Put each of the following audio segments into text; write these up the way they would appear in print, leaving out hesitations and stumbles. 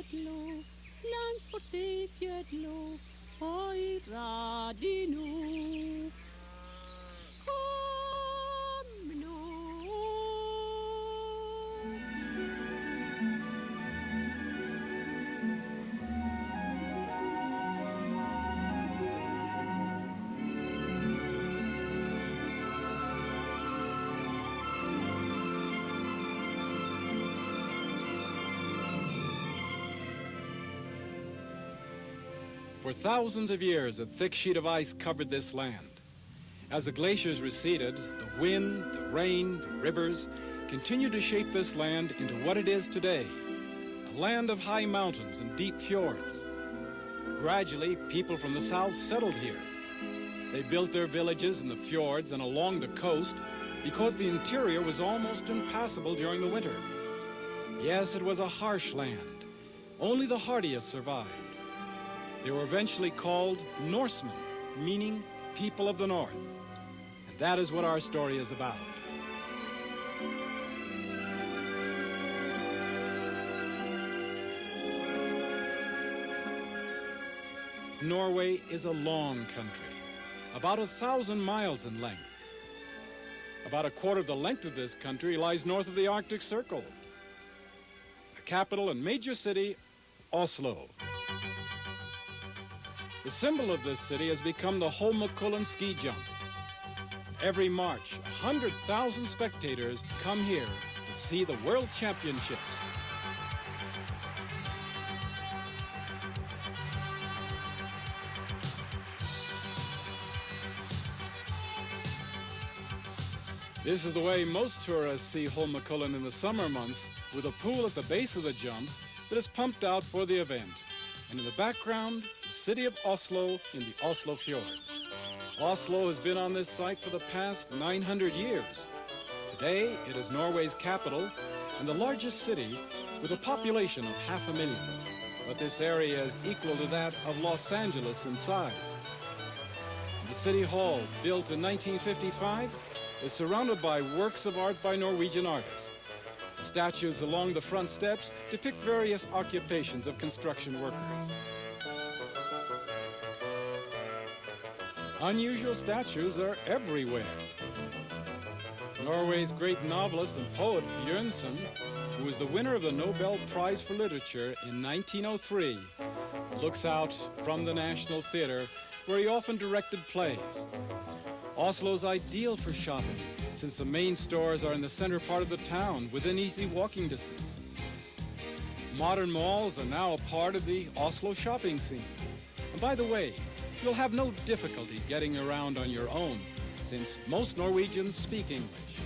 fjøtlo, langt borti fjøtlo, høyra de nå. Kom nå. For thousands of years, a thick sheet of ice covered this land. As the glaciers receded, the wind, the rain, the rivers continued to shape this land into what it is today, a land of high mountains and deep fjords. Gradually, people from the south settled here. They built their villages in the fjords and along the coast because the interior was almost impassable during the winter. Yes, it was a harsh land. Only the hardiest survived. They were eventually called Norsemen, meaning people of the north. And that is what our story is about. Norway is a long country, about 1,000 miles in length. About a quarter of the length of this country lies north of the Arctic Circle. The capital and major city, Oslo. The symbol of this city has become the Holmenkollen ski jump. Every March, 100,000 spectators come here to see the World Championships. This is the way most tourists see Holmenkollen in the summer months, with a pool at the base of the jump that is pumped out for the event. And in the background, the city of Oslo in the Oslo Fjord. Oslo has been on this site for the past 900 years. Today, it is Norway's capital and the largest city with a population of 500,000. But this area is equal to that of Los Angeles in size. The City Hall, built in 1955, is surrounded by works of art by Norwegian artists. The statues along the front steps depict various occupations of construction workers. Unusual statues are everywhere. Norway's great novelist and poet Bjørnson, who was the winner of the Nobel Prize for Literature in 1903, looks out from the National Theater, where he often directed plays. Oslo's ideal for shopping, since the main stores are in the center part of the town, within easy walking distance. Modern malls are now a part of the Oslo shopping scene. And by the way, you'll have no difficulty getting around on your own, since most Norwegians speak English.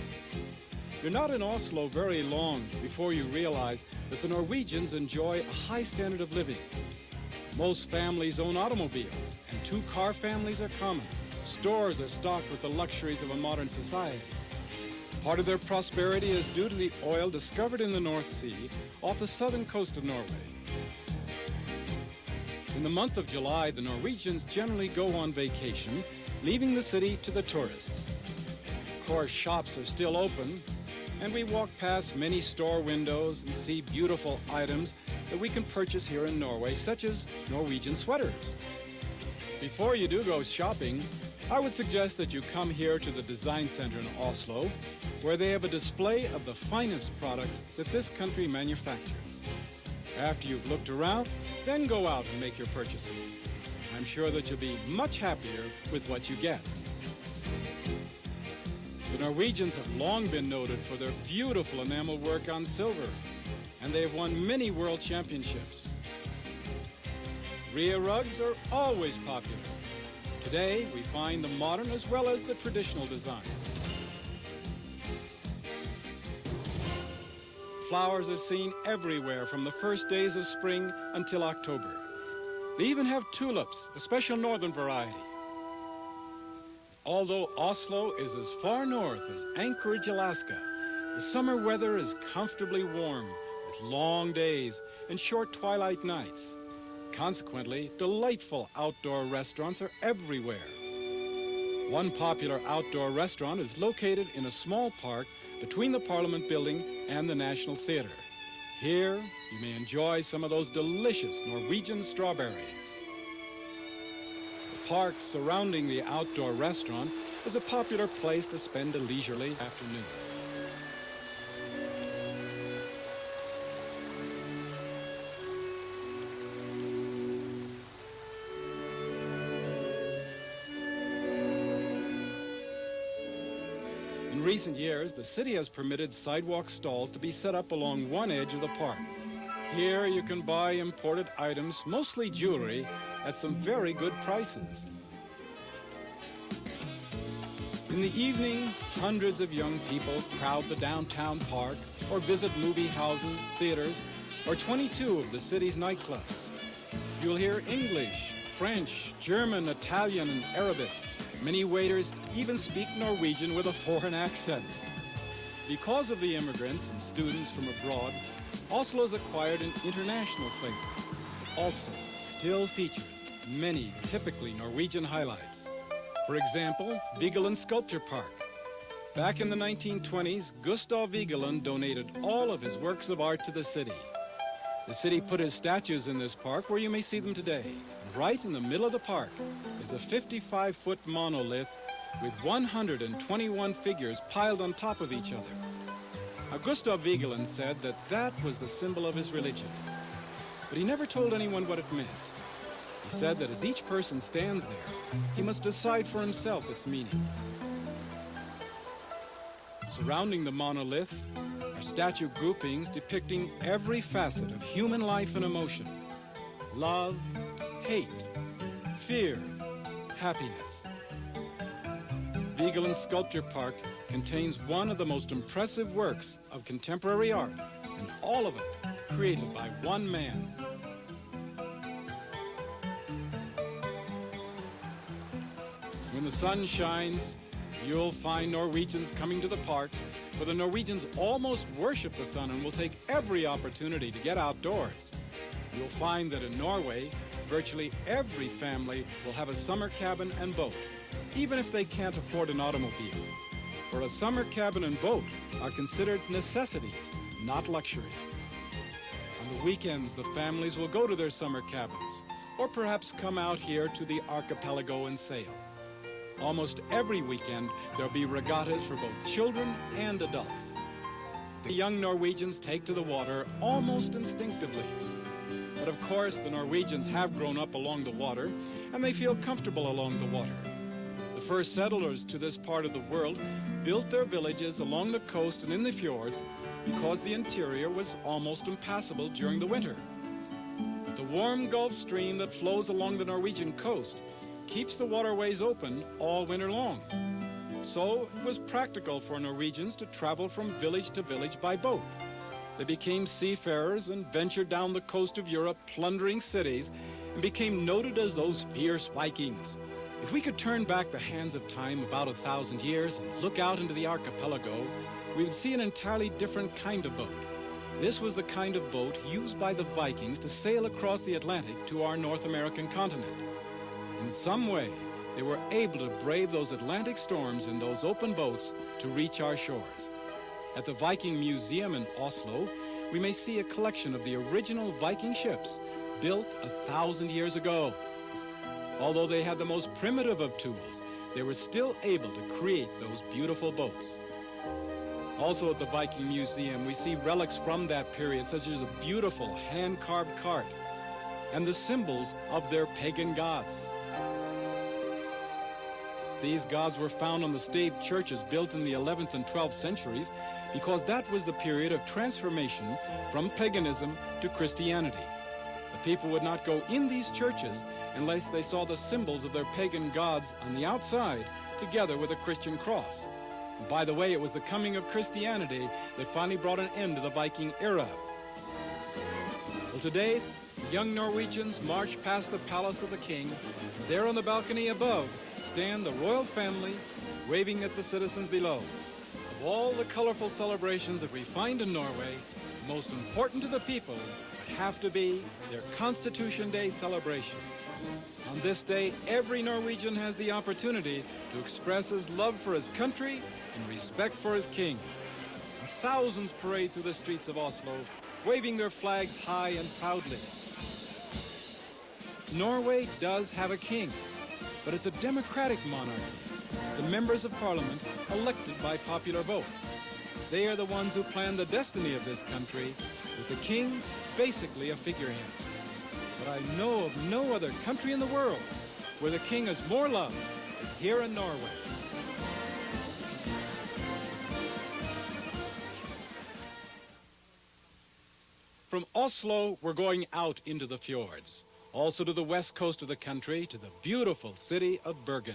You're not in Oslo very long before you realize that the Norwegians enjoy a high standard of living. Most families own automobiles, and two-car families are common. Stores are stocked with the luxuries of a modern society. Part of their prosperity is due to the oil discovered in the North Sea off the southern coast of Norway. In the month of July, the Norwegians generally go on vacation, leaving the city to the tourists. Of course, shops are still open, and we walk past many store windows and see beautiful items that we can purchase here in Norway, such as Norwegian sweaters. Before you do go shopping, I would suggest that you come here to the Design Center in Oslo, where they have a display of the finest products that this country manufactures. After you've looked around, then go out and make your purchases. I'm sure that you'll be much happier with what you get. The Norwegians have long been noted for their beautiful enamel work on silver, and they have won many world championships. Rhea rugs are always popular. Today, we find the modern as well as the traditional designs. Flowers are seen everywhere from the first days of spring until October. They even have tulips, a special northern variety. Although Oslo is as far north as Anchorage, Alaska, the summer weather is comfortably warm with long days and short twilight nights. Consequently, delightful outdoor restaurants are everywhere. One popular outdoor restaurant is located in a small park between the Parliament Building and the National Theater. Here, you may enjoy some of those delicious Norwegian strawberries. The park surrounding the outdoor restaurant is a popular place to spend a leisurely afternoon. In recent years, the city has permitted sidewalk stalls to be set up along one edge of the park. Here you can buy imported items, mostly jewelry, at some very good prices. In the evening, hundreds of young people crowd the downtown park or visit movie houses, theaters, or 22 of the city's nightclubs. You'll hear English, French, German, Italian, and Arabic. Many waiters even speak Norwegian with a foreign accent. Because of the immigrants and students from abroad, Oslo's acquired an international flavor. It also still features many typically Norwegian highlights. For example, Vigeland Sculpture Park. Back in the 1920s, Gustav Vigeland donated all of his works of art to the city. The city put his statues in this park where you may see them today. Right in the middle of the park is a 55-foot monolith with 121 figures piled on top of each other. Now, Gustav Vigeland said that that was the symbol of his religion, but he never told anyone what it meant. He said that as each person stands there, he must decide for himself its meaning. Surrounding the monolith are statue groupings depicting every facet of human life and emotion: love, hate, fear, happiness. Vigeland Sculpture Park contains one of the most impressive works of contemporary art, and all of it created by one man. When the sun shines, you'll find Norwegians coming to the park, for the Norwegians almost worship the sun and will take every opportunity to get outdoors. You'll find that in Norway, virtually every family will have a summer cabin and boat, even if they can't afford an automobile. For a summer cabin and boat are considered necessities, not luxuries. On the weekends, the families will go to their summer cabins, or perhaps come out here to the archipelago and sail. Almost every weekend, there'll be regattas for both children and adults. The young Norwegians take to the water almost instinctively. But of course, the Norwegians have grown up along the water, and they feel comfortable along the water. The first settlers to this part of the world built their villages along the coast and in the fjords because the interior was almost impassable during the winter. The warm Gulf Stream that flows along the Norwegian coast keeps the waterways open all winter long. So it was practical for Norwegians to travel from village to village by boat. They became seafarers and ventured down the coast of Europe, plundering cities, and became noted as those fierce Vikings. If we could turn back the hands of time about 1,000 years and look out into the archipelago, we would see an entirely different kind of boat. This was the kind of boat used by the Vikings to sail across the Atlantic to our North American continent. In some way, they were able to brave those Atlantic storms in those open boats to reach our shores. At the Viking Museum in Oslo, we may see a collection of the original Viking ships built 1,000 years ago. Although they had the most primitive of tools, they were still able to create those beautiful boats. Also at the Viking Museum, we see relics from that period, such as a beautiful hand-carved cart and the symbols of their pagan gods. These gods were found on the staved churches built in the 11th and 12th centuries because that was the period of transformation from paganism to Christianity. The people would not go in these churches unless they saw the symbols of their pagan gods on the outside together with a Christian cross. And by the way, it was the coming of Christianity that finally brought an end to the Viking era. Well, today, the young Norwegians march past the palace of the king. There on the balcony above stand the royal family waving at the citizens below. Of all the colorful celebrations that we find in Norway, the most important to the people would have to be their Constitution Day celebration. On this day, every Norwegian has the opportunity to express his love for his country and respect for his king. And thousands parade through the streets of Oslo, waving their flags high and proudly. Norway does have a king, but it's a democratic monarchy. The members of parliament elected by popular vote. They are the ones who plan the destiny of this country, with the king basically a figurehead. But I know of no other country in the world where the king is more loved than here in Norway. From Oslo, we're going out into the fjords, also to the west coast of the country, to the beautiful city of Bergen.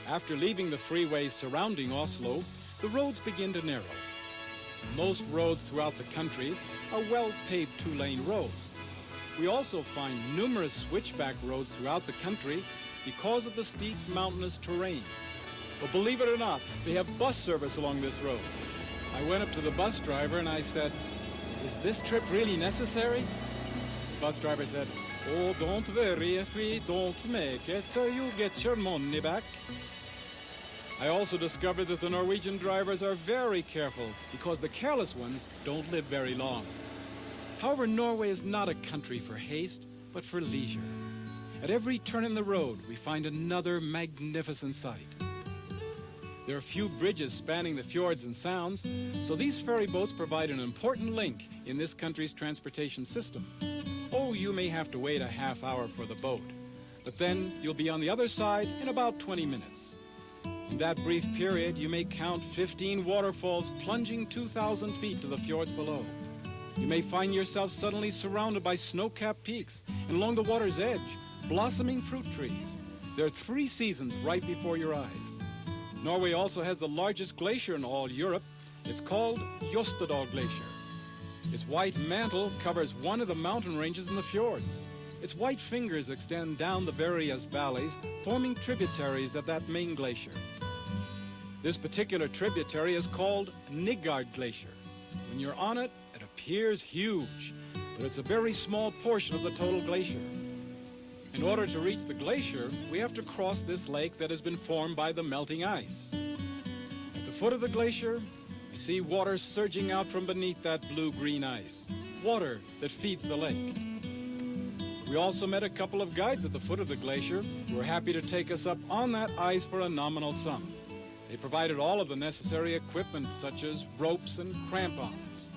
After leaving the freeways surrounding Oslo, the roads begin to narrow. Most roads throughout the country are well-paved two-lane roads. We also find numerous switchback roads throughout the country because of the steep mountainous terrain. But believe it or not, they have bus service along this road. I went up to the bus driver and I said, "Is this trip really necessary?" The bus driver said, "Oh, don't worry if we don't make it, you get your money back." I also discovered that the Norwegian drivers are very careful because the careless ones don't live very long. However, Norway is not a country for haste, but for leisure. At every turn in the road, we find another magnificent sight. There are few bridges spanning the fjords and sounds, so these ferry boats provide an important link in this country's transportation system. Oh, you may have to wait a half hour for the boat, but then you'll be on the other side in about 20 minutes. In that brief period, you may count 15 waterfalls plunging 2,000 feet to the fjords below. You may find yourself suddenly surrounded by snow-capped peaks, and along the water's edge, blossoming fruit trees. There are 3 seasons right before your eyes. Norway also has the largest glacier in all Europe. It's called Jostedal Glacier. Its white mantle covers one of the mountain ranges in the fjords. Its white fingers extend down the various valleys, forming tributaries of that main glacier. This particular tributary is called Nigard Glacier. When you're on it, it appears huge, but it's a very small portion of the total glacier. In order to reach the glacier, we have to cross this lake that has been formed by the melting ice. At the foot of the glacier, you see water surging out from beneath that blue-green ice, water that feeds the lake. We also met a couple of guides at the foot of the glacier who were happy to take us up on that ice for a nominal sum. They provided all of the necessary equipment, such as ropes and crampons.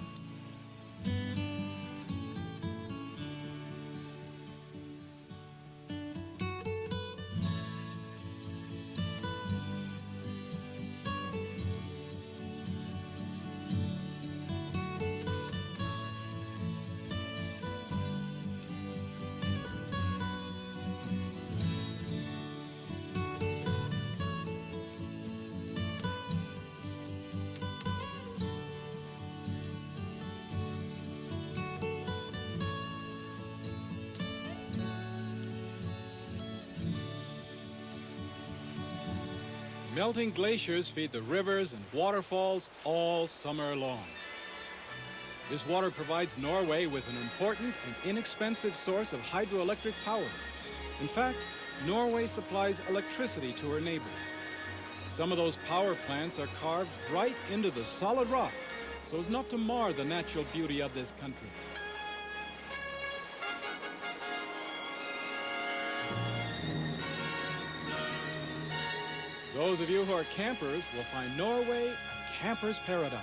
Melting glaciers feed the rivers and waterfalls all summer long. This water provides Norway with an important and inexpensive source of hydroelectric power. In fact, Norway supplies electricity to her neighbors. Some of those power plants are carved right into the solid rock so as not to mar the natural beauty of this country. Those of you who are campers will find Norway a camper's paradise.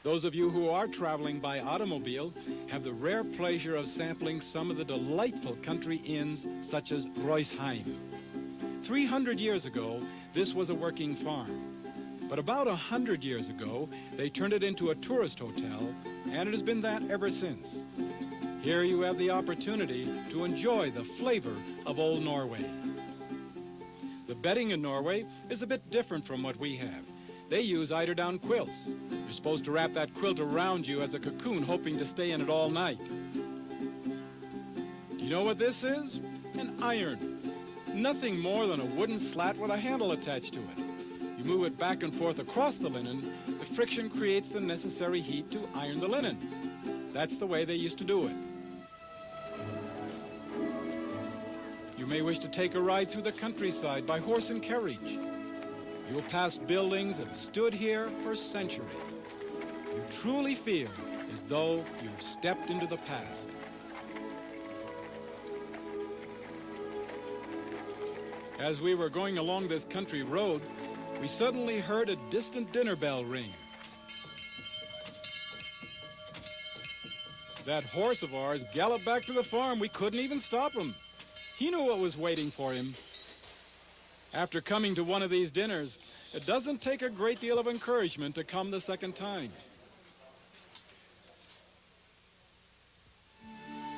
Those of you who are traveling by automobile have the rare pleasure of sampling some of the delightful country inns such as Roisheim. 300 years ago, this was a working farm. But about 100 years ago, they turned it into a tourist hotel, and it has been that ever since. Here you have the opportunity to enjoy the flavor of old Norway. The bedding in Norway is a bit different from what we have. They use eiderdown quilts. You're supposed to wrap that quilt around you as a cocoon, hoping to stay in it all night. Do you know what this is? An iron. Nothing more than a wooden slat with a handle attached to it. You move it back and forth across the linen. The friction creates the necessary heat to iron the linen. That's the way they used to do it. You may wish to take a ride through the countryside by horse and carriage. You will pass buildings that have stood here for centuries. You truly feel as though you've stepped into the past. As we were going along this country road, we suddenly heard a distant dinner bell ring. That horse of ours galloped back to the farm. We couldn't even stop him. He knew what was waiting for him. After coming to one of these dinners, it doesn't take a great deal of encouragement to come the second time.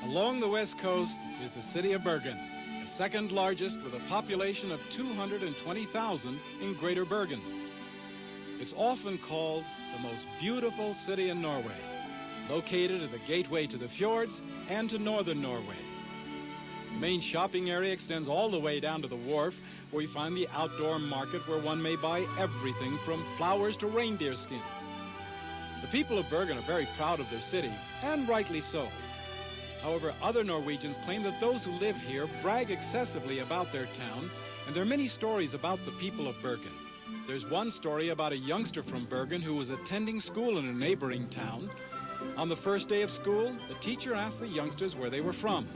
Along the west coast is the city of Bergen, the second largest with a population of 220,000 in Greater Bergen. It's often called the most beautiful city in Norway, located at the gateway to the fjords and to northern Norway. The main shopping area extends all the way down to the wharf, where we find the outdoor market where one may buy everything from flowers to reindeer skins. The people of Bergen are very proud of their city, and rightly so. However, other Norwegians claim that those who live here brag excessively about their town, and there are many stories about the people of Bergen. There's one story about a youngster from Bergen who was attending school in a neighboring town. On the first day of school, the teacher asked the youngsters where they were from.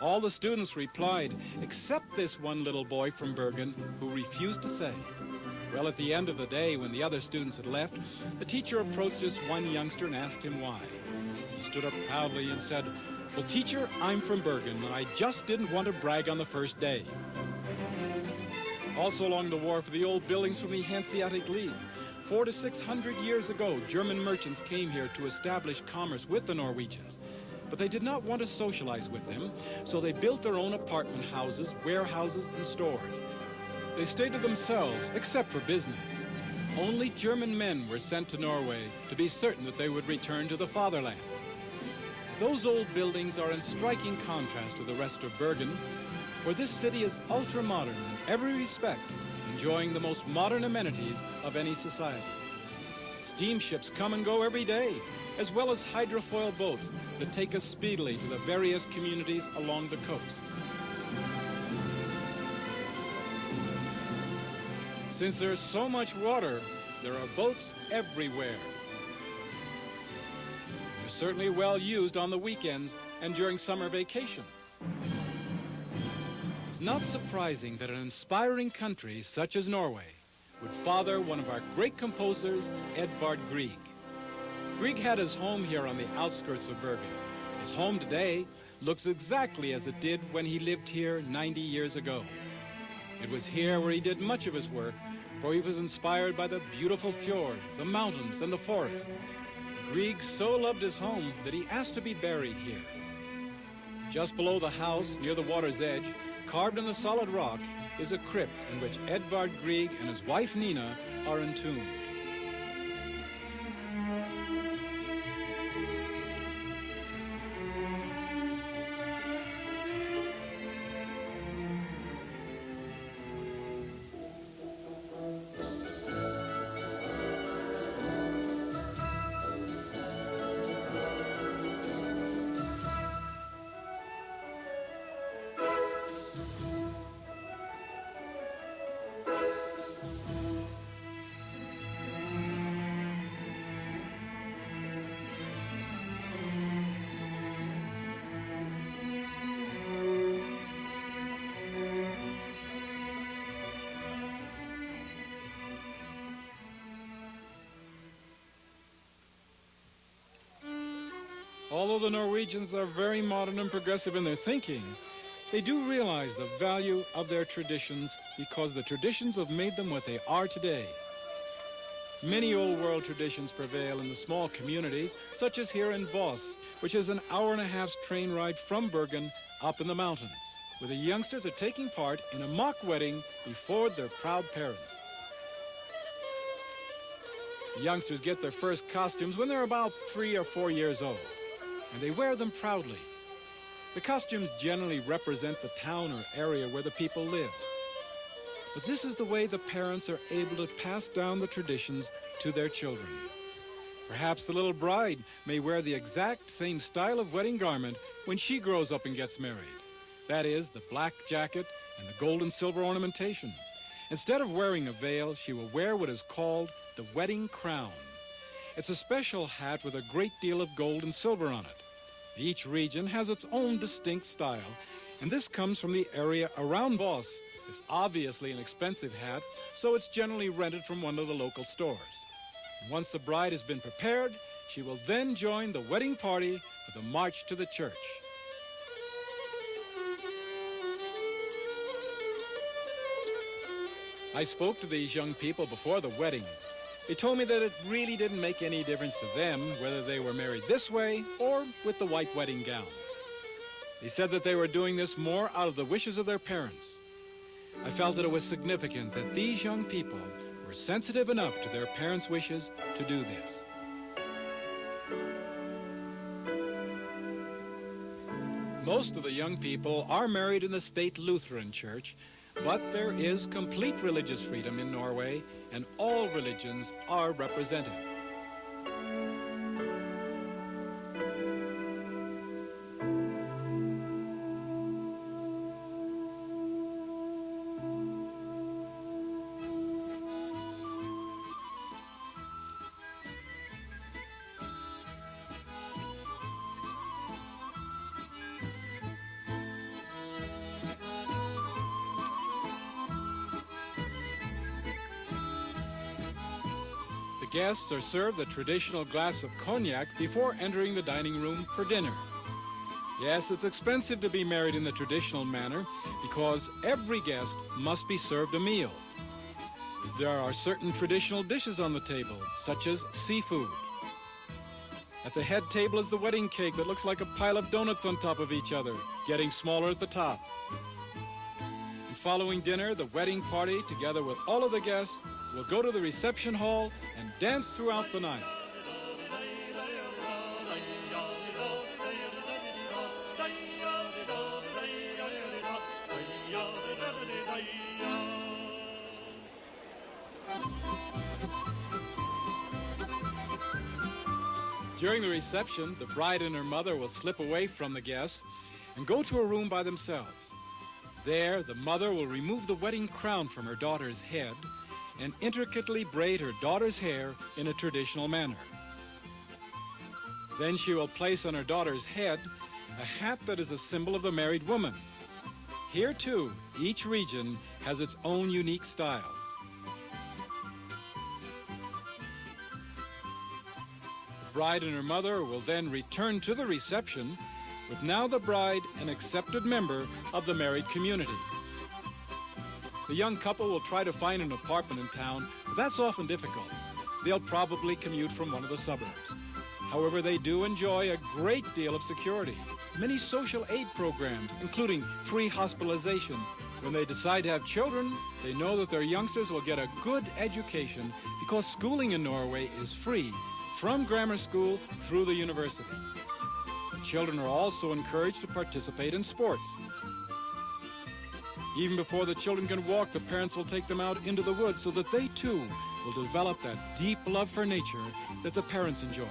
All the students replied, except this one little boy from Bergen who refused to say. Well, at the end of the day, when the other students had left, the teacher approached this one youngster and asked him why. He stood up proudly and said, "Well, teacher, I'm from Bergen, and I just didn't want to brag on the first day." Also along the wharf are the old buildings from the Hanseatic League. 400 to 600 years ago, German merchants came here to establish commerce with the Norwegians. But they did not want to socialize with them, so they built their own apartment houses, warehouses, and stores. They stayed to themselves, except for business. Only German men were sent to Norway to be certain that they would return to the fatherland. Those old buildings are in striking contrast to the rest of Bergen, for this city is ultra-modern in every respect, enjoying the most modern amenities of any society. Steamships come and go every day, as well as hydrofoil boats that take us speedily to the various communities along the coast. Since there's so much water, there are boats everywhere. They're certainly well used on the weekends and during summer vacation. It's not surprising that an inspiring country such as Norway would father one of our great composers, Edvard Grieg. Grieg had his home here on the outskirts of Bergen. His home today looks exactly as it did when he lived here 90 years ago. It was here where he did much of his work, for he was inspired by the beautiful fjords, the mountains, and the forest. Grieg so loved his home that he asked to be buried here. Just below the house, near the water's edge, carved in the solid rock, is a crypt in which Edvard Grieg and his wife Nina are entombed. Although the Norwegians are very modern and progressive in their thinking, they do realize the value of their traditions because the traditions have made them what they are today. Many old world traditions prevail in the small communities, such as here in Voss, which is an hour-and-a-half's train ride from Bergen up in the mountains, where the youngsters are taking part in a mock wedding before their proud parents. The youngsters get their first costumes when they're about 3 or 4 years old, and they wear them proudly. The costumes generally represent the town or area where the people lived. But this is the way the parents are able to pass down the traditions to their children. Perhaps the little bride may wear the exact same style of wedding garment when she grows up and gets married. That is, the black jacket and the gold and silver ornamentation. Instead of wearing a veil, she will wear what is called the wedding crown. It's a special hat with a great deal of gold and silver on it. Each region has its own distinct style, and this comes from the area around Voss. It's obviously an expensive hat, so it's generally rented from one of the local stores. Once the bride has been prepared, she will then join the wedding party for the march to the church. I spoke to these young people before the wedding. They told me that it really didn't make any difference to them whether they were married this way or with the white wedding gown. They said that they were doing this more out of the wishes of their parents. I felt that it was significant that these young people were sensitive enough to their parents' wishes to do this. Most of the young people are married in the state Lutheran church, but there is complete religious freedom in Norway, and all religions are represented. Guests are served a traditional glass of cognac before entering the dining room for dinner. Yes, it's expensive to be married in the traditional manner because every guest must be served a meal. There are certain traditional dishes on the table, such as seafood. At the head table is the wedding cake that looks like a pile of donuts on top of each other, getting smaller at the top. And following dinner, the wedding party, together with all of the guests, will go to the reception hall and dance throughout the night. During the reception, the bride and her mother will slip away from the guests and go to a room by themselves. There, the mother will remove the wedding crown from her daughter's head and intricately braid her daughter's hair in a traditional manner. Then she will place on her daughter's head a hat that is a symbol of the married woman. Here, too, each region has its own unique style. The bride and her mother will then return to the reception, with now the bride an accepted member of the married community. The young couple will try to find an apartment in town, but that's often difficult. They'll probably commute from one of the suburbs. However, they do enjoy a great deal of security, many social aid programs, including free hospitalization. When they decide to have children, they know that their youngsters will get a good education because schooling in Norway is free, from grammar school through the university. The children are also encouraged to participate in sports. Even before the children can walk, the parents will take them out into the woods so that they, too, will develop that deep love for nature that the parents enjoy.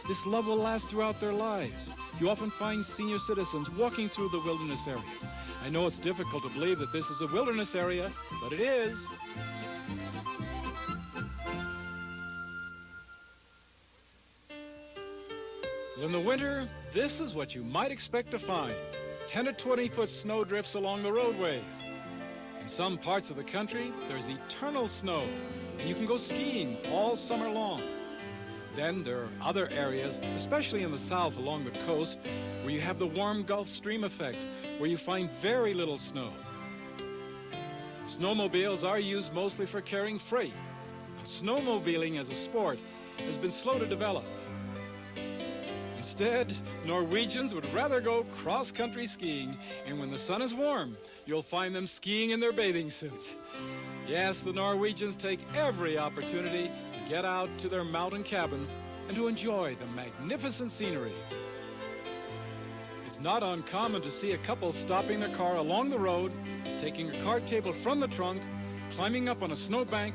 This love will last throughout their lives. You often find senior citizens walking through the wilderness areas. I know it's difficult to believe that this is a wilderness area, but it is. Well, in the winter, this is what you might expect to find. 10 to 20-foot snow drifts along the roadways. In some parts of the country, there's eternal snow, and you can go skiing all summer long. Then there are other areas, especially in the south along the coast, where you have the warm Gulf Stream effect, where you find very little snow. Snowmobiles are used mostly for carrying freight. Now, snowmobiling as a sport has been slow to develop. Instead, Norwegians would rather go cross-country skiing, and when the sun is warm, you'll find them skiing in their bathing suits. Yes, the Norwegians take every opportunity to get out to their mountain cabins and to enjoy the magnificent scenery. It's not uncommon to see a couple stopping their car along the road, taking a card table from the trunk, climbing up on a snowbank,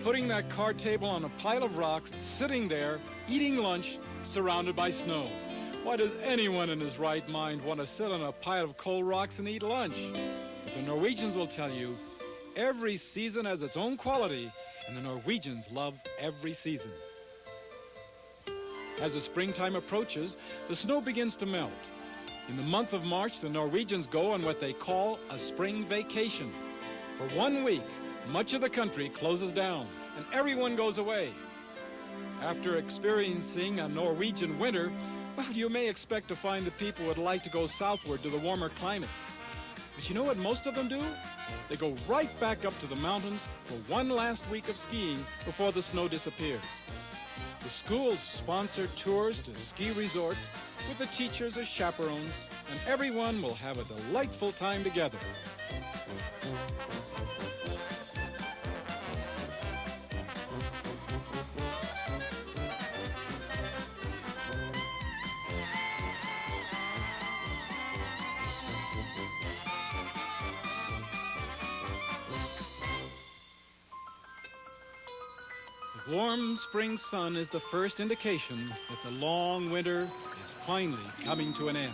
putting that card table on a pile of rocks, sitting there, eating lunch, surrounded by snow. Why does anyone in his right mind want to sit on a pile of cold rocks and eat lunch? But the Norwegians will tell you, every season has its own quality, and the Norwegians love every season. As the springtime approaches, the snow begins to melt. In the month of March, the Norwegians go on what they call a spring vacation. For 1 week, much of the country closes down and everyone goes away. After experiencing a Norwegian winter, well, you may expect to find that people would like to go southward to the warmer climate. But you know what most of them do? They go right back up to the mountains for one last week of skiing before the snow disappears. The schools sponsor tours to ski resorts with the teachers as chaperones, and everyone will have a delightful time together. The warm spring sun is the first indication that the long winter is finally coming to an end.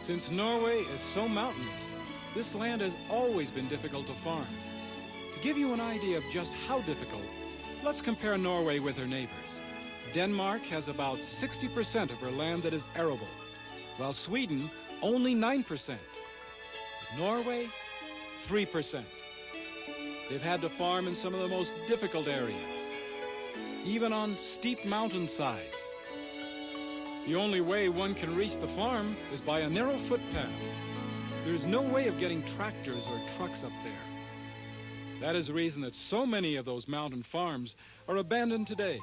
Since Norway is so mountainous, this land has always been difficult to farm. To give you an idea of just how difficult, let's compare Norway with her neighbors. Denmark has about 60% of her land that is arable, while Sweden only 9%. Norway, 3%. They've had to farm in some of the most difficult areas, even on steep mountainsides. The only way one can reach the farm is by a narrow footpath. There's no way of getting tractors or trucks up there. That is the reason that so many of those mountain farms are abandoned today.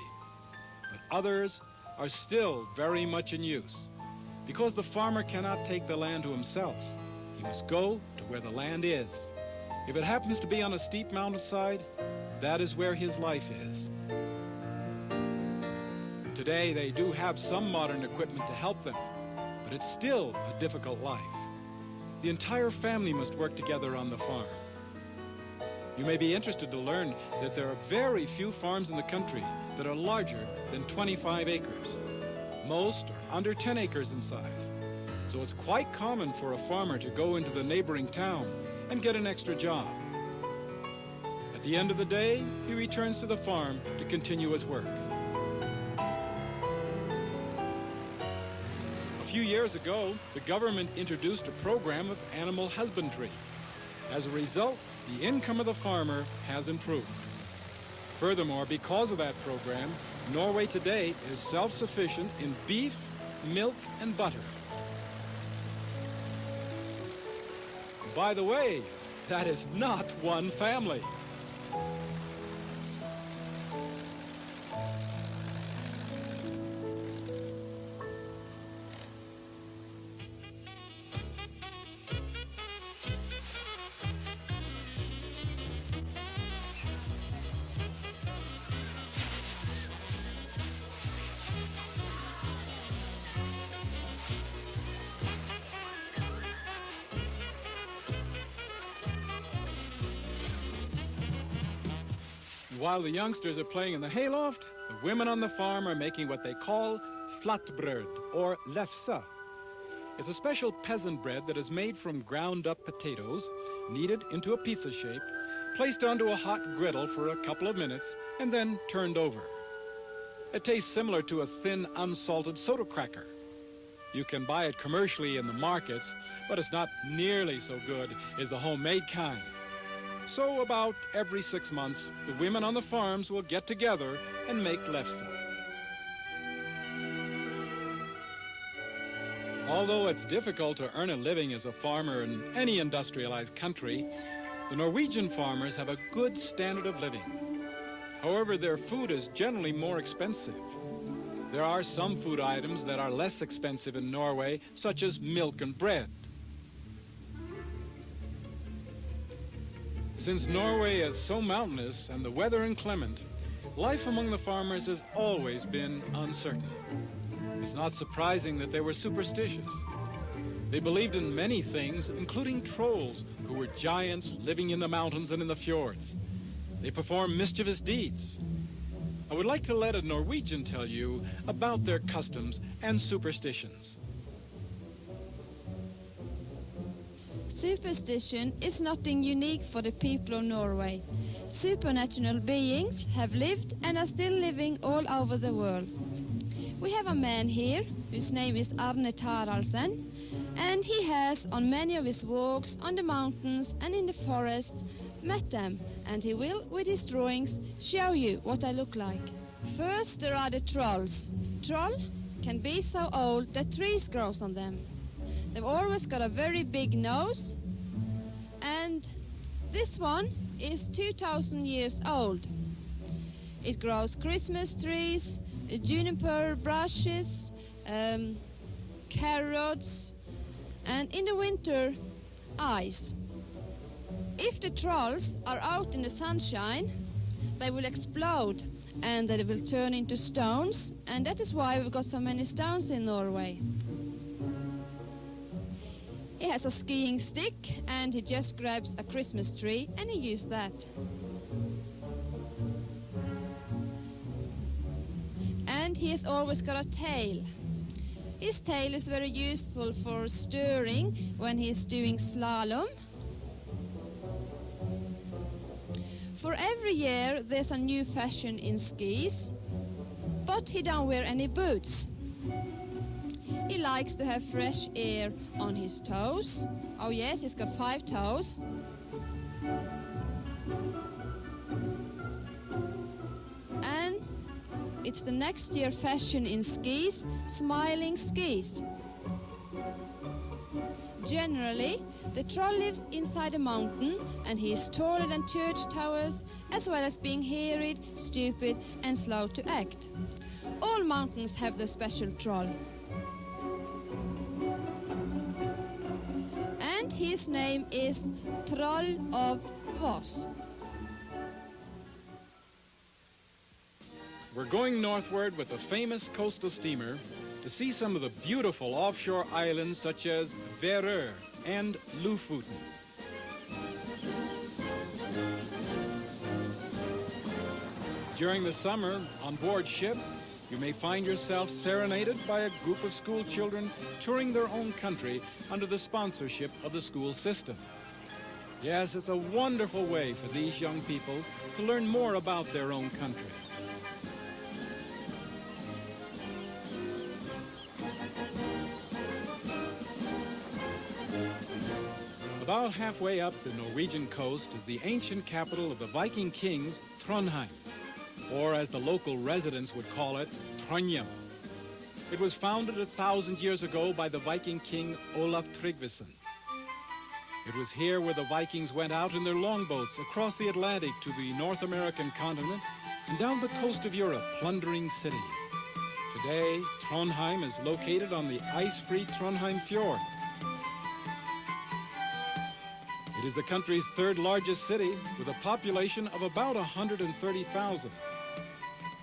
But others are still very much in use, because the farmer cannot take the land to himself. He must go to where the land is. If it happens to be on a steep mountainside, that is where his life is. Today, they do have some modern equipment to help them, but it's still a difficult life. The entire family must work together on the farm. You may be interested to learn that there are very few farms in the country that are larger than 25 acres. Most are under 10 acres in size, so it's quite common for a farmer to go into the neighboring town and get an extra job. At the end of the day, he returns to the farm to continue his work. A few years ago, the government introduced a program of animal husbandry. As a result, the income of the farmer has improved. Furthermore, because of that program, Norway today is self-sufficient in beef, milk, and butter. By the way, that is not one family. while the youngsters are playing in the hayloft, the women on the farm are making what they call flatbröd, or lefse. It's a special peasant bread that is made from ground-up potatoes, kneaded into a pizza shape, placed onto a hot griddle for a couple of minutes, and then turned over. It tastes similar to a thin, unsalted soda cracker. You can buy it commercially in the markets, but it's not nearly so good as the homemade kind. So about every 6 months, the women on the farms will get together and make lefse. Although it's difficult to earn a living as a farmer in any industrialized country, the Norwegian farmers have a good standard of living. However, their food is generally more expensive. There are some food items that are less expensive in Norway, such as milk and bread. Since Norway is so mountainous and the weather inclement, life among the farmers has always been uncertain. It's not surprising that they were superstitious. They believed in many things, including trolls, who were giants living in the mountains and in the fjords. They performed mischievous deeds. I would like to let a Norwegian tell you about their customs and superstitions. Superstition is nothing unique for the people of Norway. Supernatural beings have lived and are still living all over the world. We have a man here whose name is Arne Taraldsen, and he has on many of his walks on the mountains and in the forest met them, and he will, with his drawings, show you what they look like. First, there are the trolls. Troll can be so old that trees grow on them. They've always got a very big nose, and this one is 2,000 years old. It grows Christmas trees, juniper bushes, carrots, and in the winter, ice. If the trolls are out in the sunshine, they will explode and they will turn into stones, and that is why we've got so many stones in Norway. He has a skiing stick and he just grabs a Christmas tree and he uses that. And he has always got a tail. His tail is very useful for stirring when he's doing slalom. For every year there's a new fashion in skis, but he don't wear any boots. He likes to have fresh air on his toes. Oh yes, he's got 5 toes. And it's the next year fashion in skis, smiling skis. Generally, the troll lives inside a mountain and he is taller than church towers, as well as being hairy, stupid and slow to act. All mountains have their special troll. And his name is Troll of Voss. We're going northward with a famous coastal steamer to see some of the beautiful offshore islands such as Værø and Lofoten. During the summer, on board ship, you may find yourself serenaded by a group of school children touring their own country under the sponsorship of the school system. Yes, it's a wonderful way for these young people to learn more about their own country. About halfway up the Norwegian coast is the ancient capital of the Viking kings, Trondheim, or as the local residents would call it, Trondheim. It was founded 1,000 years ago by the Viking king Olaf Tryggvason. It was here where the Vikings went out in their longboats across the Atlantic to the North American continent and down the coast of Europe, plundering cities. Today, Trondheim is located on the ice-free Trondheim Fjord. It is the country's third largest city with a population of about 130,000.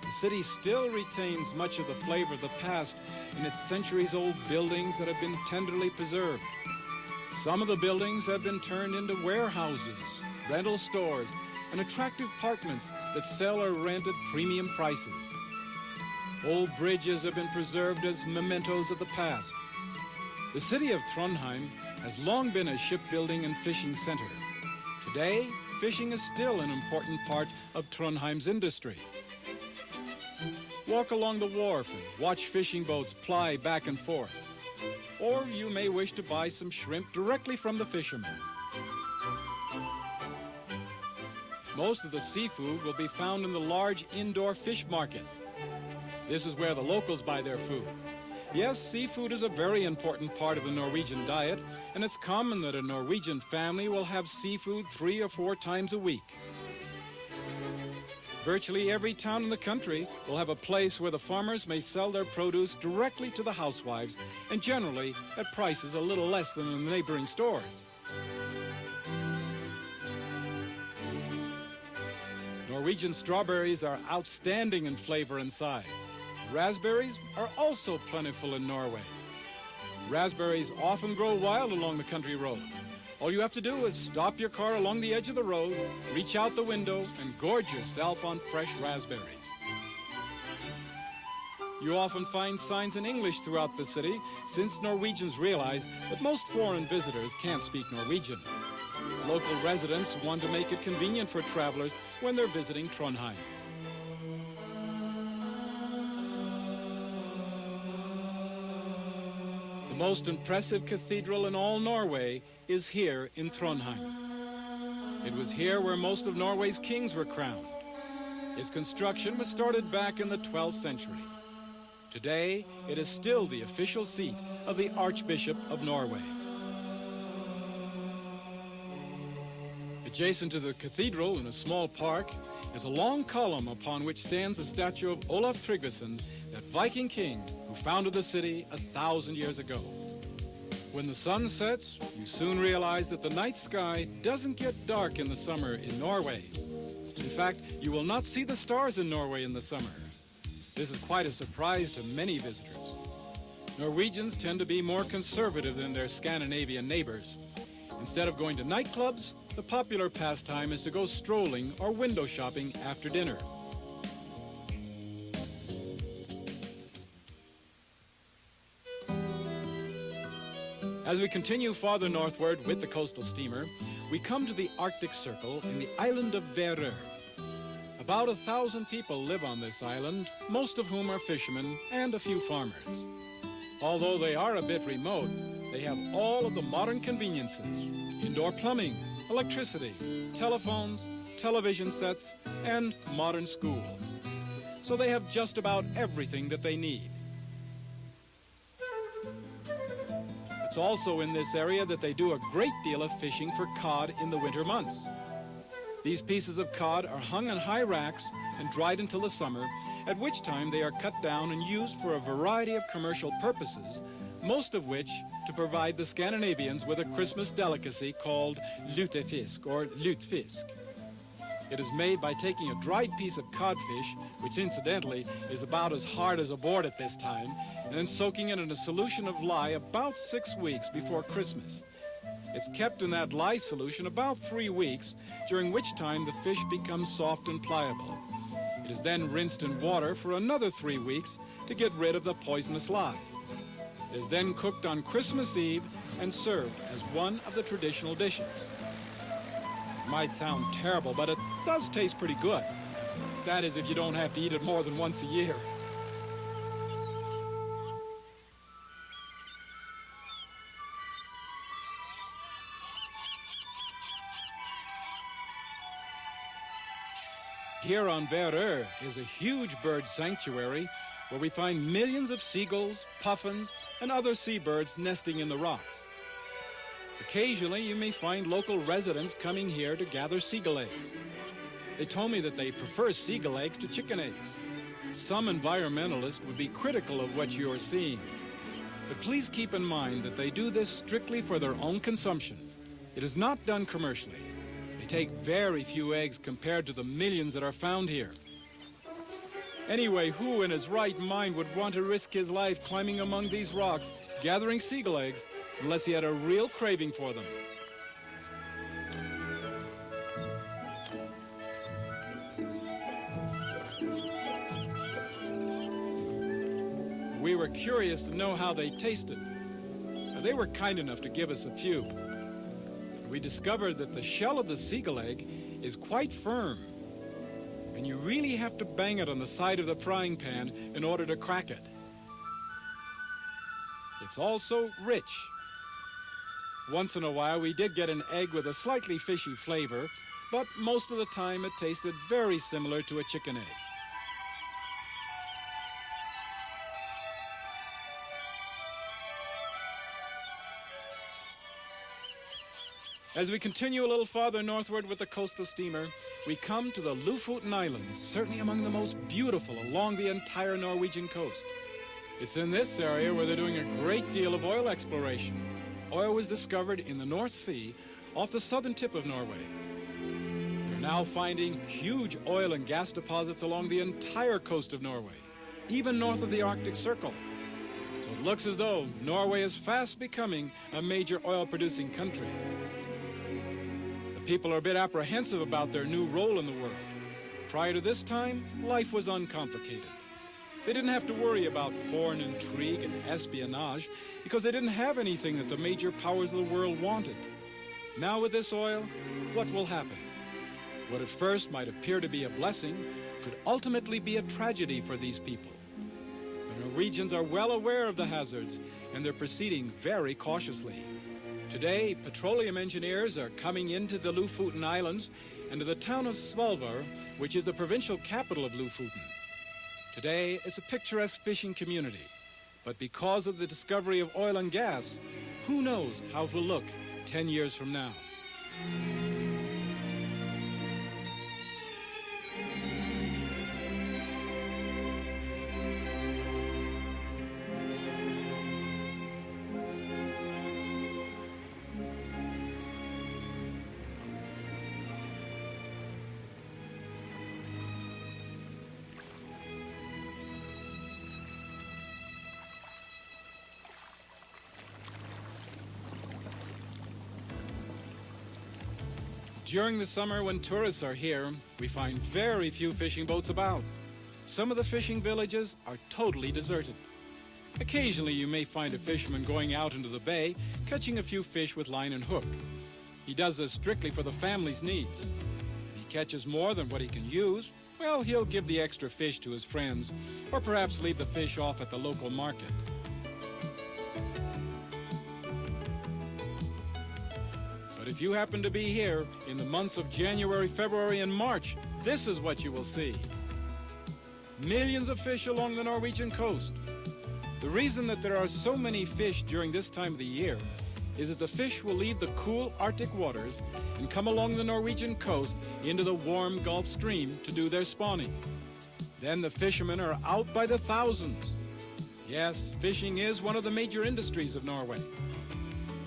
The city still retains much of the flavor of the past in its centuries-old buildings that have been tenderly preserved. Some of the buildings have been turned into warehouses, rental stores, and attractive apartments that sell or rent at premium prices. Old bridges have been preserved as mementos of the past. The city of Trondheim has long been a shipbuilding and fishing center. Today, fishing is still an important part of Trondheim's industry. Walk along the wharf and watch fishing boats ply back and forth. Or you may wish to buy some shrimp directly from the fishermen. Most of the seafood will be found in the large indoor fish market. This is where the locals buy their food. Yes, seafood is a very important part of the Norwegian diet, and it's common that a Norwegian family will have seafood 3 or 4 times a week. Virtually every town in the country will have a place where the farmers may sell their produce directly to the housewives, and generally at prices a little less than in the neighboring stores. Norwegian strawberries are outstanding in flavor and size. Raspberries are also plentiful in Norway. Raspberries often grow wild along the country road. All you have to do is stop your car along the edge of the road, reach out the window, and gorge yourself on fresh raspberries. You often find signs in English throughout the city, since Norwegians realize that most foreign visitors can't speak Norwegian. Local residents want to make it convenient for travelers when they're visiting Trondheim. The most impressive cathedral in all Norway is here in Trondheim. It was here where most of Norway's kings were crowned. Its construction was started back in the 12th century. Today, it is still the official seat of the Archbishop of Norway. Adjacent to the cathedral in a small park is a long column upon which stands a statue of Olaf Tryggvason, that Viking king who founded the city 1,000 years ago. When the sun sets, you soon realize that the night sky doesn't get dark in the summer in Norway. In fact, you will not see the stars in Norway in the summer. This is quite a surprise to many visitors. Norwegians tend to be more conservative than their Scandinavian neighbors. Instead of going to nightclubs, the popular pastime is to go strolling or window shopping after dinner. As we continue farther northward with the coastal steamer, we come to the Arctic Circle in the island of Værø. About 1,000 people live on this island, most of whom are fishermen and a few farmers. Although they are a bit remote, they have all of the modern conveniences: indoor plumbing, electricity, telephones, television sets, and modern schools. So they have just about everything that they need. It's also in this area that they do a great deal of fishing for cod in the winter months. These pieces of cod are hung on high racks and dried until the summer, at which time they are cut down and used for a variety of commercial purposes, most of which to provide the Scandinavians with a Christmas delicacy called lutefisk or lutfisk. It is made by taking a dried piece of codfish, which incidentally is about as hard as a board at this time, and then soaking it in a solution of lye about 6 weeks before Christmas. It's kept in that lye solution about 3 weeks, during which time the fish becomes soft and pliable. It is then rinsed in water for another 3 weeks to get rid of the poisonous lye. It is then cooked on Christmas Eve and served as one of the traditional dishes. It might sound terrible, but it does taste pretty good. That is, if you don't have to eat it more than once a year. Here on Værø is a huge bird sanctuary where we find millions of seagulls, puffins, and other seabirds nesting in the rocks. Occasionally, you may find local residents coming here to gather seagull eggs. They told me that they prefer seagull eggs to chicken eggs. Some environmentalists would be critical of what you are seeing. But please keep in mind that they do this strictly for their own consumption. It is not done commercially. They take very few eggs compared to the millions that are found here. Anyway, who in his right mind would want to risk his life climbing among these rocks, gathering seagull eggs, unless he had a real craving for them? we were curious to know how they tasted. They were kind enough to give us a few. We discovered that the shell of the seagull egg is quite firm, and you really have to bang it on the side of the frying pan in order to crack it. It's also rich. Once in a while we did get an egg with a slightly fishy flavor, but most of the time it tasted very similar to a chicken egg. As we continue a little farther northward with the coastal steamer, we come to the Lofoten Islands, certainly among the most beautiful along the entire Norwegian coast. It's in this area where they're doing a great deal of oil exploration. Oil was discovered in the North Sea off the southern tip of Norway. They're now finding huge oil and gas deposits along the entire coast of Norway, even north of the Arctic Circle. So it looks as though Norway is fast becoming a major oil-producing country. People are a bit apprehensive about their new role in the world. Prior to this time, life was uncomplicated. They didn't have to worry about foreign intrigue and espionage because they didn't have anything that the major powers of the world wanted. Now with this oil, what will happen? What at first might appear to be a blessing could ultimately be a tragedy for these people. The Norwegians are well aware of the hazards and they're proceeding very cautiously. Today, petroleum engineers are coming into the Lofoten Islands and to the town of Svalbard, which is the provincial capital of Lofoten. Today, it's a picturesque fishing community, but because of the discovery of oil and gas, who knows how it will look 10 years from now. During the summer when tourists are here, we find very few fishing boats about. Some of the fishing villages are totally deserted. Occasionally you may find a fisherman going out into the bay, catching a few fish with line and hook. He does this strictly for the family's needs. If he catches more than what he can use, well, he'll give the extra fish to his friends, or perhaps leave the fish off at the local market. If you happen to be here in the months of January, February, and March, this is what you will see. Millions of fish along the Norwegian coast. The reason that there are so many fish during this time of the year is that the fish will leave the cool Arctic waters and come along the Norwegian coast into the warm Gulf Stream to do their spawning. Then the fishermen are out by the thousands. Yes, fishing is one of the major industries of Norway.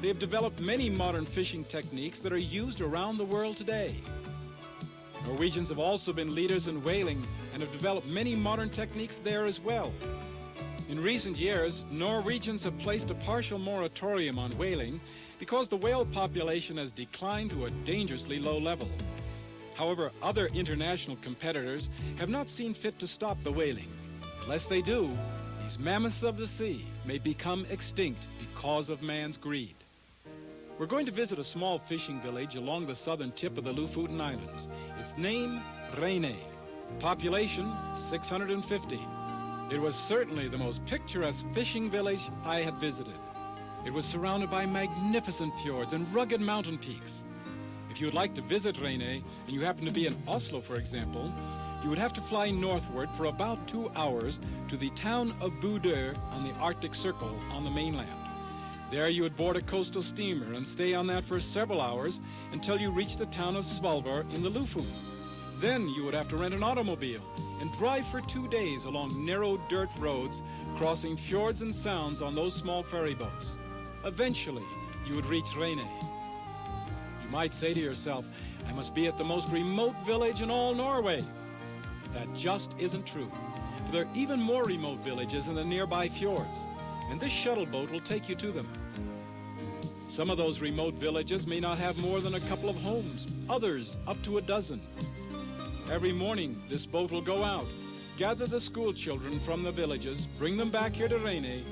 They have developed many modern fishing techniques that are used around the world today. Norwegians have also been leaders in whaling and have developed many modern techniques there as well. In recent years, Norwegians have placed a partial moratorium on whaling because the whale population has declined to a dangerously low level. However, other international competitors have not seen fit to stop the whaling. Unless they do, these mammoths of the sea may become extinct because of man's greed. We're going to visit a small fishing village along the southern tip of the Lofoten Islands. Its name, Rene. Population, 650. It was certainly the most picturesque fishing village I had visited. It was surrounded by magnificent fjords and rugged mountain peaks. If you would like to visit Rene, and you happen to be in Oslo, for example, you would have to fly northward for about 2 hours to the town of Bodø on the Arctic Circle on the mainland. There you would board a coastal steamer and stay on that for several hours until you reach the town of Svalbard in the Lofoten. Then you would have to rent an automobile and drive for 2 days along narrow dirt roads, crossing fjords and sounds on those small ferry boats. Eventually, you would reach Rene. You might say to yourself, I must be at the most remote village in all Norway. But that just isn't true. For there are even more remote villages in the nearby fjords, and this shuttle boat will take you to them. Some of those remote villages may not have more than a couple of homes, others up to a dozen. Every morning, this boat will go out, gather the school children from the villages, bring them back here to Rene,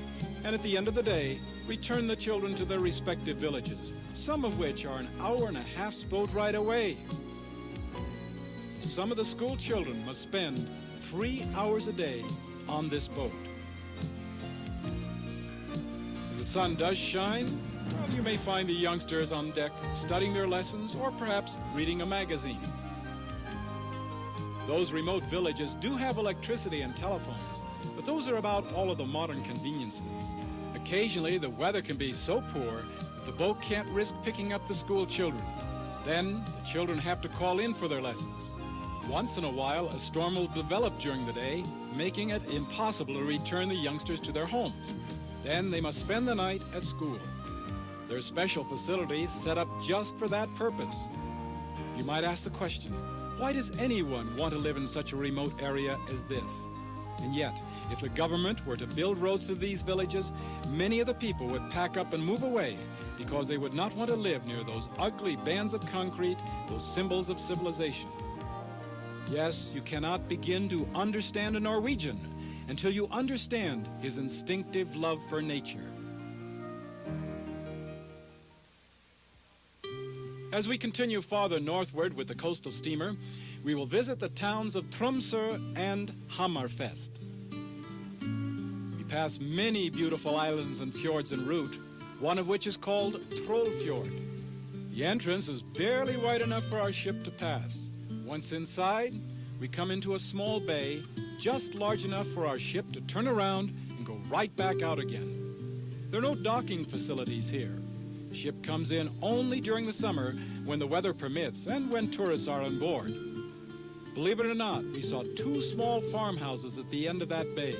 and at the end of the day, return the children to their respective villages, some of which are an hour and a half's boat ride away. So some of the school children must spend 3 hours a day on this boat. If the sun does shine, well, you may find the youngsters on deck studying their lessons or perhaps reading a magazine. Those remote villages do have electricity and telephones, but those are about all of the modern conveniences. Occasionally, the weather can be so poor that the boat can't risk picking up the school children. Then, the children have to call in for their lessons. Once in a while, a storm will develop during the day, making it impossible to return the youngsters to their homes. Then they must spend the night at school. There are special facilities set up just for that purpose. You might ask the question, why does anyone want to live in such a remote area as this? And yet, if the government were to build roads to these villages, many of the people would pack up and move away because they would not want to live near those ugly bands of concrete, those symbols of civilization. Yes, you cannot begin to understand a Norwegian until you understand his instinctive love for nature. As we continue farther northward with the coastal steamer, we will visit the towns of Tromsø and Hammerfest. We pass many beautiful islands and fjords en route, one of which is called Trollfjord. The entrance is barely wide enough for our ship to pass. Once inside, we come into a small bay, just large enough for our ship to turn around and go right back out again. There are no docking facilities here. The ship comes in only during the summer when the weather permits and when tourists are on board. Believe it or not, we saw 2 small farmhouses at the end of that bay,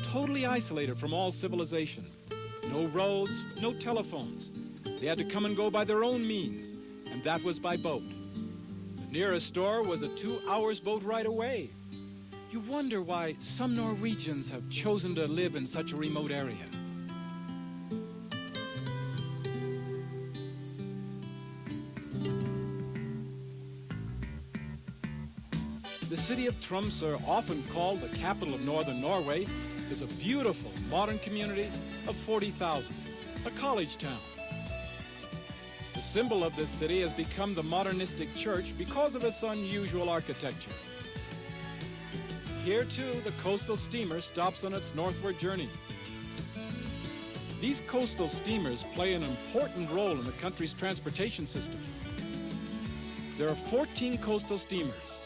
totally isolated from all civilization. No roads, no telephones. They had to come and go by their own means, and that was by boat. The nearest store was a 2 hours boat ride away. You wonder why some Norwegians have chosen to live in such a remote area. The city of Tromsø, often called the capital of northern Norway, is a beautiful modern community of 40,000, a college town. The symbol of this city has become the modernistic church because of its unusual architecture. Here, too, the coastal steamer stops on its northward journey. These coastal steamers play an important role in the country's transportation system. There are 14 coastal steamers.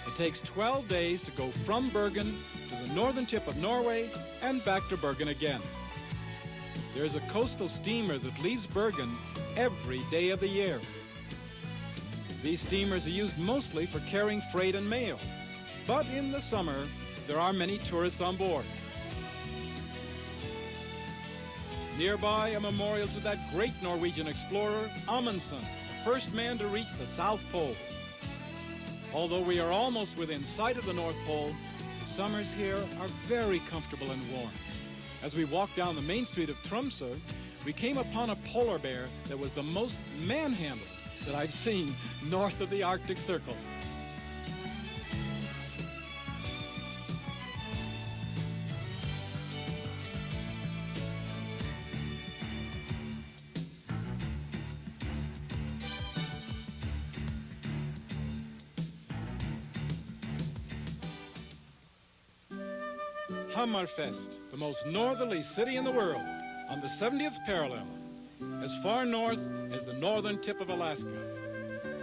It takes 12 days to go from Bergen to the northern tip of Norway and back to Bergen again. There's a coastal steamer that leaves Bergen every day of the year. These steamers are used mostly for carrying freight and mail, but in the summer, there are many tourists on board. Nearby, a memorial to that great Norwegian explorer, Amundsen, the first man to reach the South Pole. Although we are almost within sight of the North Pole, the summers here are very comfortable and warm. As we walked down the main street of Tromsø, we came upon a polar bear that was the most manhandled that I've seen north of the Arctic Circle. Hammerfest, the most northerly city in the world, on the 70th parallel, as far north as the northern tip of Alaska.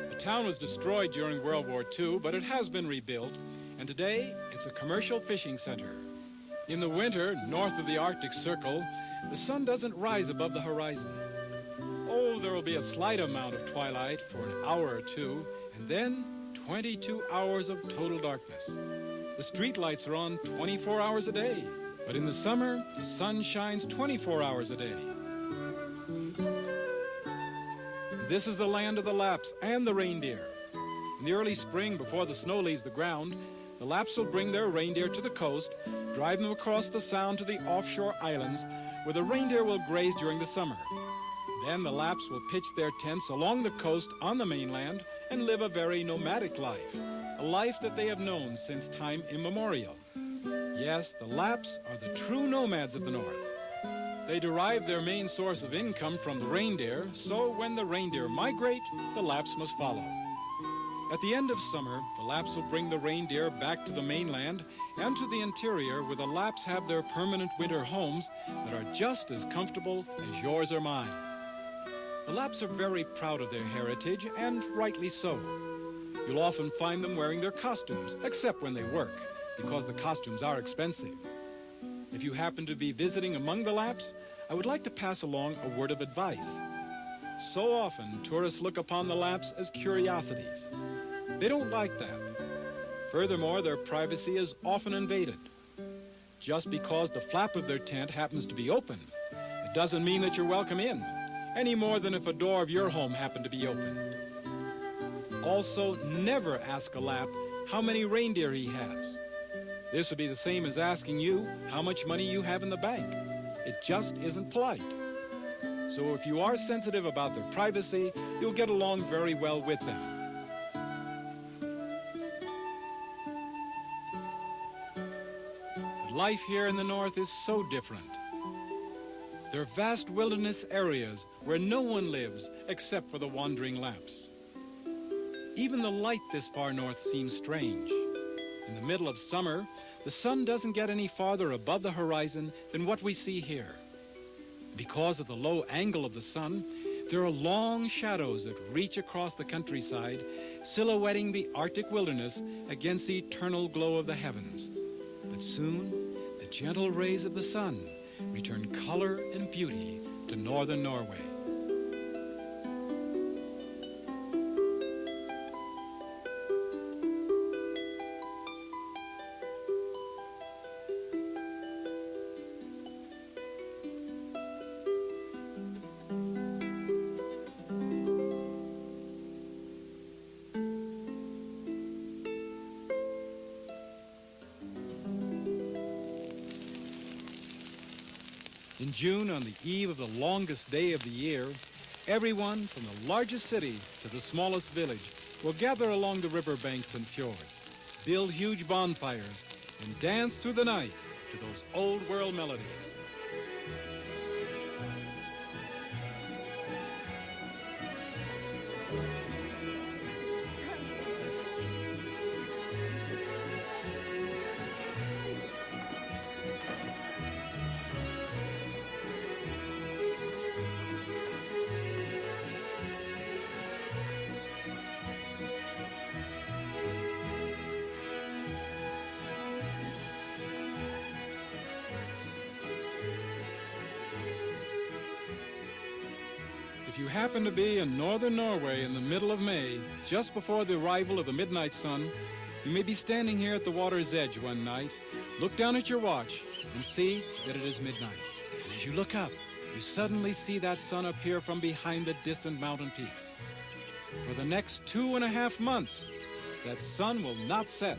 The town was destroyed during World War II, but it has been rebuilt, and today it's a commercial fishing center. In the winter, north of the Arctic Circle, the sun doesn't rise above the horizon. Oh, there will be a slight amount of twilight for an hour or two, and then 22 hours of total darkness. The street lights are on 24 hours a day, but in the summer, the sun shines 24 hours a day. This is the land of the Lapps and the reindeer. In the early spring, before the snow leaves the ground, the Lapps will bring their reindeer to the coast, drive them across the sound to the offshore islands, where the reindeer will graze during the summer. Then the Lapps will pitch their tents along the coast on the mainland and live a very nomadic life, a life that they have known since time immemorial. Yes, the Lapps are the true nomads of the north. They derive their main source of income from the reindeer, so when the reindeer migrate, the Lapps must follow. At the end of summer, the Lapps will bring the reindeer back to the mainland and to the interior, where the Lapps have their permanent winter homes that are just as comfortable as yours or mine. The Lapps are very proud of their heritage, and rightly so. You'll often find them wearing their costumes, except when they work, because the costumes are expensive. If you happen to be visiting among the Lapps, I would like to pass along a word of advice. So often, tourists look upon the Lapps as curiosities. They don't like that. Furthermore, their privacy is often invaded. Just because the flap of their tent happens to be open, it doesn't mean that you're welcome in, any more than if a door of your home happened to be open. Also, never ask a Lapp how many reindeer he has. This would be the same as asking you how much money you have in the bank. It just isn't polite. So if you are sensitive about their privacy, you'll get along very well with them. But life here in the north is so different. There are vast wilderness areas where no one lives except for the wandering Lapps. Even the light this far north seems strange. In the middle of summer, the sun doesn't get any farther above the horizon than what we see here. Because of the low angle of the sun, there are long shadows that reach across the countryside, silhouetting the Arctic wilderness against the eternal glow of the heavens. But soon, the gentle rays of the sun return color and beauty to northern Norway. In June, on the eve of the longest day of the year, everyone from the largest city to the smallest village will gather along the riverbanks and fjords, build huge bonfires, and dance through the night to those old world melodies. If you happen to be in northern Norway in the middle of May, just before the arrival of the midnight sun, you may be standing here at the water's edge one night, look down at your watch, and see that it is midnight. And as you look up, you suddenly see that sun appear from behind the distant mountain peaks. For the next 2.5 months, that sun will not set.